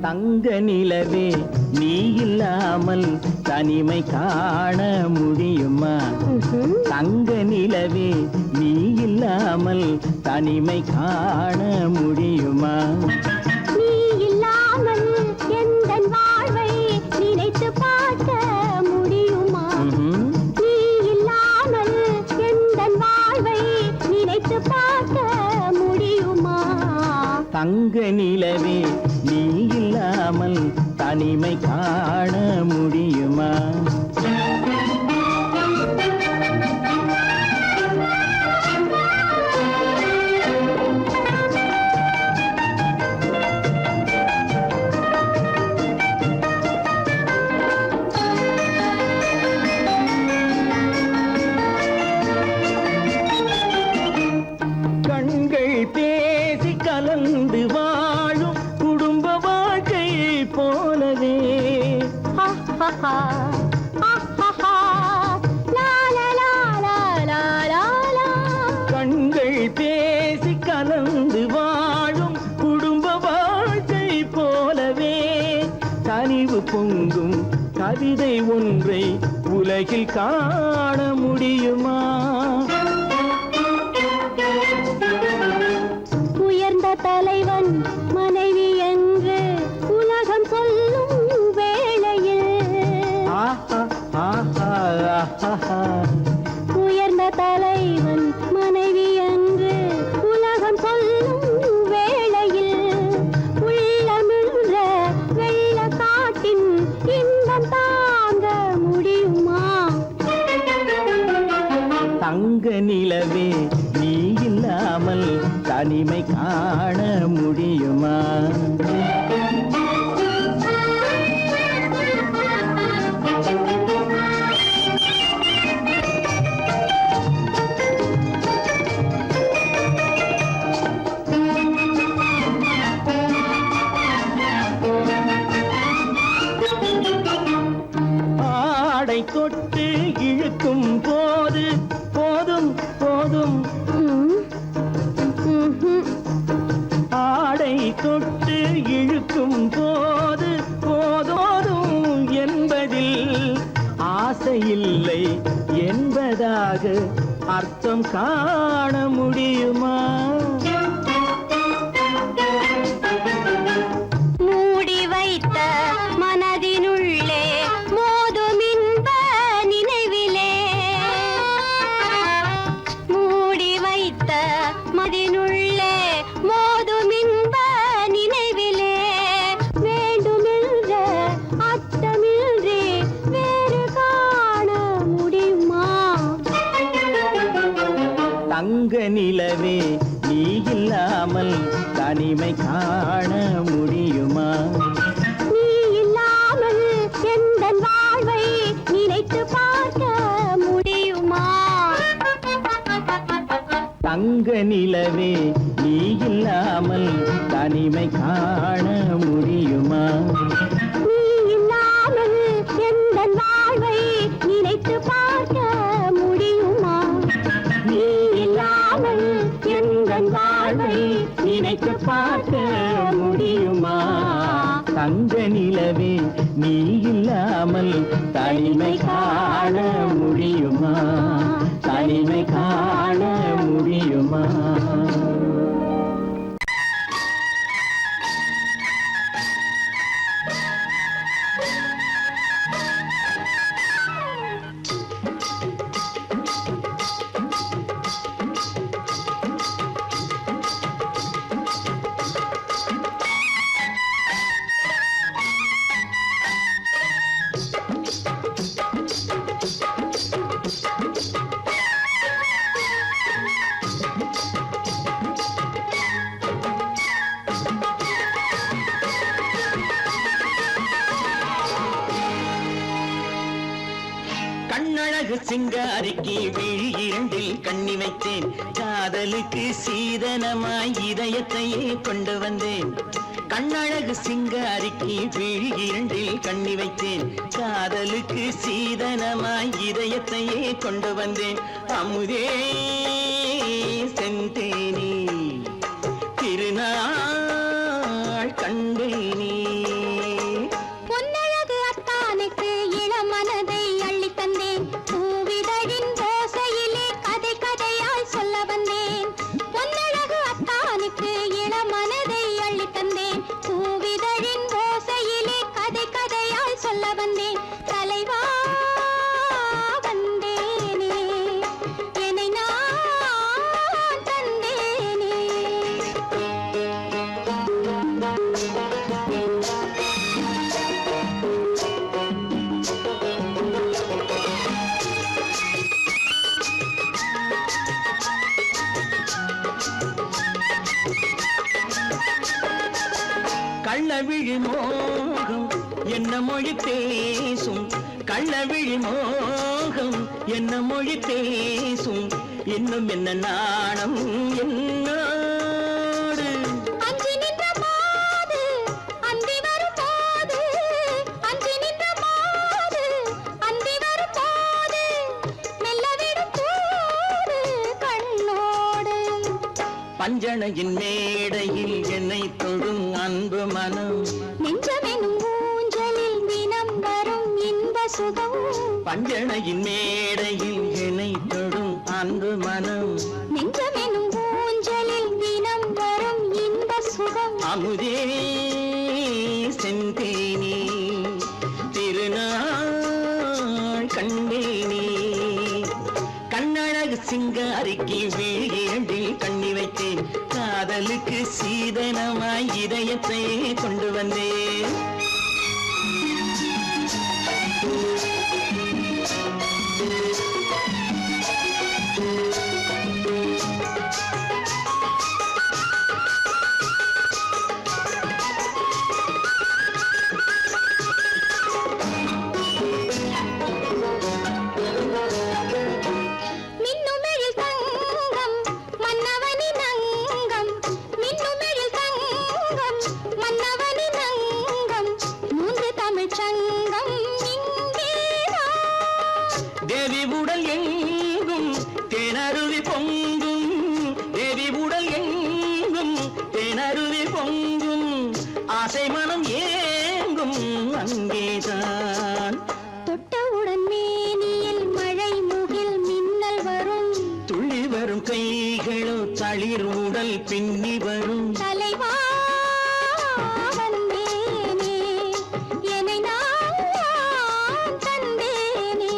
S4: தங்க நிலவே நீ இல்லாமல் தனிமை காண முடியுமா தங்க நிலவே நீ இல்லாமல் தனிமை காண முடியுமா
S3: நீ இல்லாமல் எந்தன் வாழ்வை நினைத்து பார்க்க முடியுமா நீ இல்லாமல் எந்தன் வாழ்வை நினைத்து பார்க்க முடியுமா
S4: தங்க நிலவே நீ இல்லாமல் தனிமை காண முடியுமா கண்கள் பேசி கலந்து வாழும் குடும்ப வாழ்க்கை போலவே கண்கள் பேசி கலந்து வாழும் குடும்ப வாழ்க்கை போலவே கனிவு பொங்கும் கவிதை ஒன்றை உலகில் காண முடியுமா
S3: உயர்ந்த தலைவன் மனைவி என்று உலகம் சொல்லும் வேளையில் உயர்ந்த தலைவன் மனைவி என்று உலகம் சொல்லும் வேளையில் உள்ளமிழ்ற வெள்ள காட்டின் இன்பம் தாங்க முடியுமா
S4: தங்க நிலவே நீ இல்லாமல் தனிமை காண முடியுமா ஆடை தொட்டு இழுக்கும் போது போதும் போதும் ஆடை தொட்டு இழுக்கும் போது போதோதும் என்பதில் ஆசையில்லை என்பதாக அர்த்தம் காண முடியுமா?
S3: மூடி வைத்த மனதினுள்ளே மோதும் இன்ப நினைவிலே, மூடி வைத்த மனதினுள்ளே மோதும் இன்ப நினைவிலே, வேண்டுமென்ற அர்த்தமின்றி வேறு காண முடியுமா?
S4: தங்க நிலவே நீ இல்லாமல் தனிமை காண முடியுமா?
S3: நீ இல்லாமல் எந்தன் வாழ்வை நினைத்து பார்க்க முடியுமா?
S4: தங்க நிலவே நீ இல்லாமல் தனிமை காண முடியுமா?
S3: நீ இல்லாமல் எந்தன் வாழ்வை நினைத்து பார்க்க முடியுமா?
S4: நீ இல்லாமல் எந்தன் வாழ்வை நினைத்து பார்க்க முடியுமா? தங்க நிலவே நீ இல்லாமல் தனிமை காண முடியுமா? தனிமை காண முடியுமா? கண்ணழகு சிங்காரிக்கு விழி இரண்டில் கண்ணி வைத்தேன், காதலுக்கு சீதனமாய் இதயத்தையே கொண்டு வந்தேன். கண்ணழகு சிங்காரிக்கு விழி இரண்டில் கண்ணி வைத்தேன், காதலுக்கு சீதனமாய் இதயத்தையே கொண்டு வந்தேன். அமுதே செந்தேனே திருநாள் கண்டேனே.
S3: பொன்னழகு அத்தானுக்கு இளம் மனதை அள்ளி தந்தேன், பூவிதழின் ஓசையிலே கதை கதையாய் சொல்ல வந்தேன். பொன்னழகு அத்தானுக்கு இளம் மனதை அள்ளி தந்தேன், பூவிதழின் ஓசையிலே கதை கதையாய் சொல்ல வந்தேன். தலைவா வந்தேனே, என்னை நான் தந்தேனே.
S4: கள்ளவிழி மோகம் என்ன மொழி பேசும், கள்ளவிழி மோகம் என்ன மொழி பேசும், இன்னும் என்ன நாணம் என்னோடு.
S3: அஞ்சி நின்ற மாது அந்தி வரும் போது, அஞ்சி நின்ற மாது அந்தி வரும் போது, மெல்ல விடும் போது கண்ணோடு.
S4: பஞ்சணையின் மேடையில் என்னை தொடும் அன்பு மனம்,
S3: நெஞ்சமெனும் ஊஞ்சலில் தினம் வரும் இன்ப சுகம்.
S4: பஞ்சணையின் மேடையில் என்னை தொடும் அன்பு மனம்,
S3: நெஞ்சமெனும் ஊஞ்சலில் தினம் வரும் இன்ப சுகம்.
S4: அமுதே செந்தேனே திருநாள் கண்டேனே. கண்ணழகு சிங்காரிக்கு விழி இரண்டில் கண்ணி வைத்தேன், காதலுக்கு சீதனமாய் இதயத்தை கொண்டு வந்தேன்.
S3: மின்னுமெழில் தங்கம் மன்னவனின் அங்கம், மின்னுமெழில் தங்கம் மன்னவனின் அங்கம், மூன்று தமிழ்ச் சங்கம் இங்கேதான்.
S4: தேவி உடல் எங்கும் தேனருவி பொங்கும், தேவி உடல் எங்கும் தேனருவி பொங்கும், ஆசை மனம் ஏங்கும் அங்கேதான்.
S3: தொட்டவுடன் மேனியில் மழை முகில் மின்னல் வரும்.
S4: துள்ளி வரும் கைகளோ தளிர் உடல் பின்னி வரும்.
S3: தலைவா வந்தேனே, என்னை நான் தந்தேனே.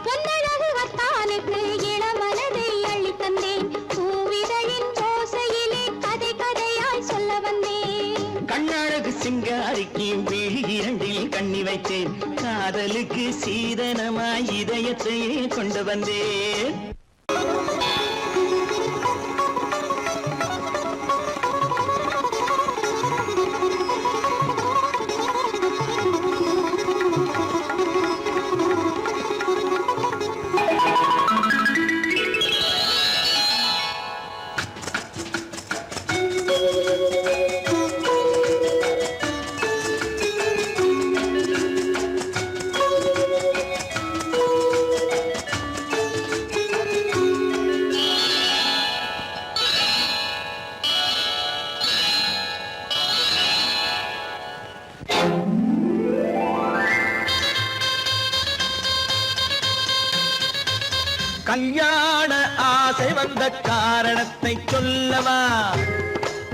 S3: பொன்னழகு வத்தானுக்கு இளமனதை அள்ளித் தந்தேன். பூவிதழின் ஓசையிலே கதை கதையாய் சொல்ல வந்தேன்.
S4: கண்ணழகு சிங்காரிக்கு விழி இரண்டில் கண்ணி வைத்தேன். காதலுக்கு சீதனமாய் இதயத்தையே கொண்டு வந்தேன். கல்யாண ஆசை வந்த காரணத்தை சொல்லவா?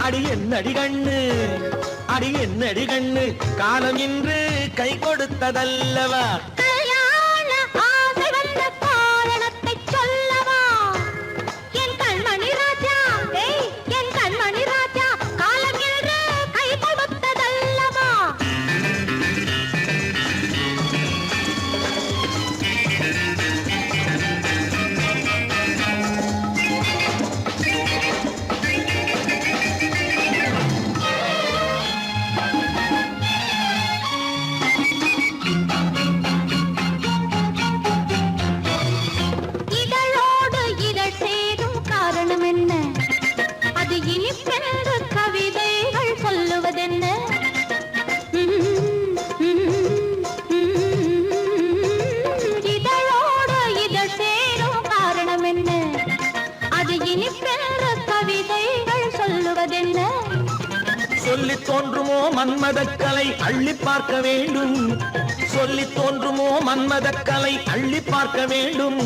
S4: அடி என்னடி கண்ணு, அடி என்னடி கண்ணு, காலம் இன்று கை கொடுத்ததல்லவா?
S3: கல்யாண ஆசை வந்த காரணத்தை சொல்லவா? என் கண்மணி ராஜா, என் கண்மணி ராஜா, காலம் என்று கை கொடுத்ததல்லவா? இதழோடு இதழ் சேரும் காரணம் என்ன? அது இனிப்பென்று கவிதைகள் சொல்லுவதென்ன? இதழோடு இதழ் சேரும் காரணம் என்ன? அது இனிப்பென்று கவிதைகள் சொல்லுவதென்ன?
S4: சொல்லி தோன்றுமோ மன்மதக்கலை அள்ளி பார்க்க வேண்டும். சொல்லி தோன்றுமோ மன்மதக்கலை அள்ளி பார்க்க வேண்டும்.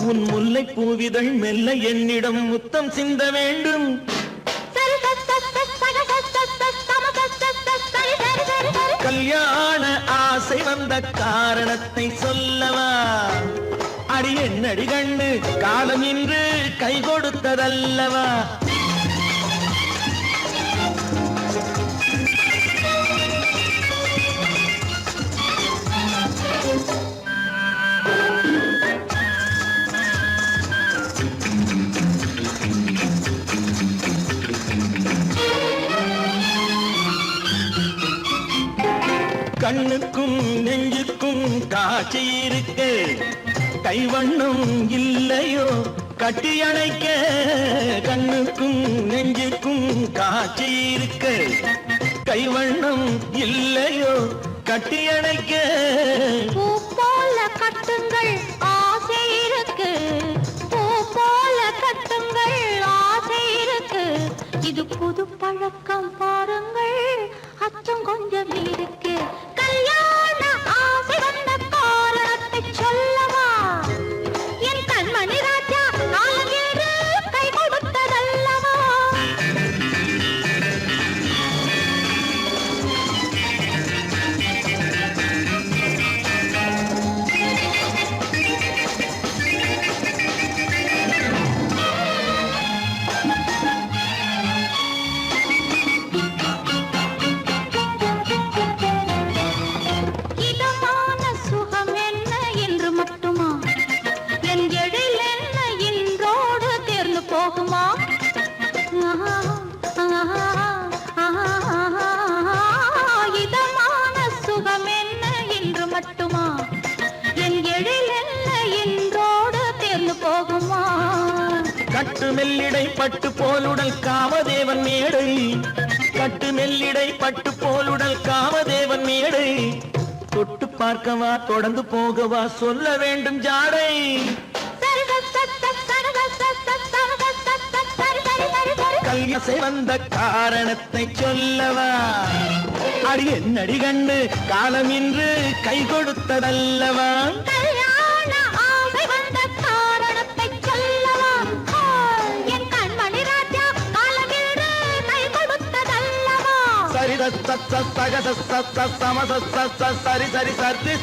S4: உன் முல்லை பூவிதழ் மெல்ல என்னிடம் முத்தம் சிந்த வேண்டும். கல்யாண ஆசை வந்த காரணத்தை சொல்லவா? அடி என்னடி கண்ணு, காலம் இன்று கை கொடுத்ததல்லவா? கண்ணுக்கும் நெஞ்சுக்கும் காட்சி இருக்கு, கைவண்ணம் இல்லையோ கட்டி அணைக்க? கண்ணுக்கும் நெஞ்சுக்கும் காட்சி இருக்கு, கைவண்ணம் இல்லையோ கட்டி அணைக்க?
S3: பூ போல கட்டுங்கள் ஆசை இருக்கு, பூ போல கட்டுங்கள் ஆசை இருக்கு. இது புது பழக்கம் பாருங்கள், அச்சம் கொஞ்சம் இருக்கு. கல்யாண ஆசை வந்த காரணத்தை சொல்லவா? என் கண்மணி ராஜா, காலம் என்று கை கொடுத்ததல்லவா? இதமான சுகம் என்ன என்று மட்டுமா? என் எழில் என்ன இன்றோடு தேர்ந்து போகுமா? இதமான சுகம் என்ன என்று மட்டுமா? என் எழில் என்ன இன்றோடு தேர்ந்து போகுமா?
S4: கட்டு மெல்லிடை பட்டு போலுடல் காமதேவன் மேடை, கட்டு மெல்லிடை பட்டு போலுடல் காமதேவன் மேடை. தொட்டு பார்க்கவா தொடர்ந்து போகவா சொல்ல வேண்டும் ஜாடை.
S3: சரி சரி சரி சரி சரி சரி சரி சரி சரி சரி சரி சரி
S4: கல்யாசை வந்த காரணத்தை சொல்லவா அடி என்னடி கண்டு காலம் இன்று கை கொடுத்ததல்லவா
S3: கல்யாண ஆசை வந்த காரணத்தை சொல்லவா என் கண்மணி ராஜா காலமிடு கை கொடுத்ததல்லவா
S4: சரி சரி சரி சரி சரி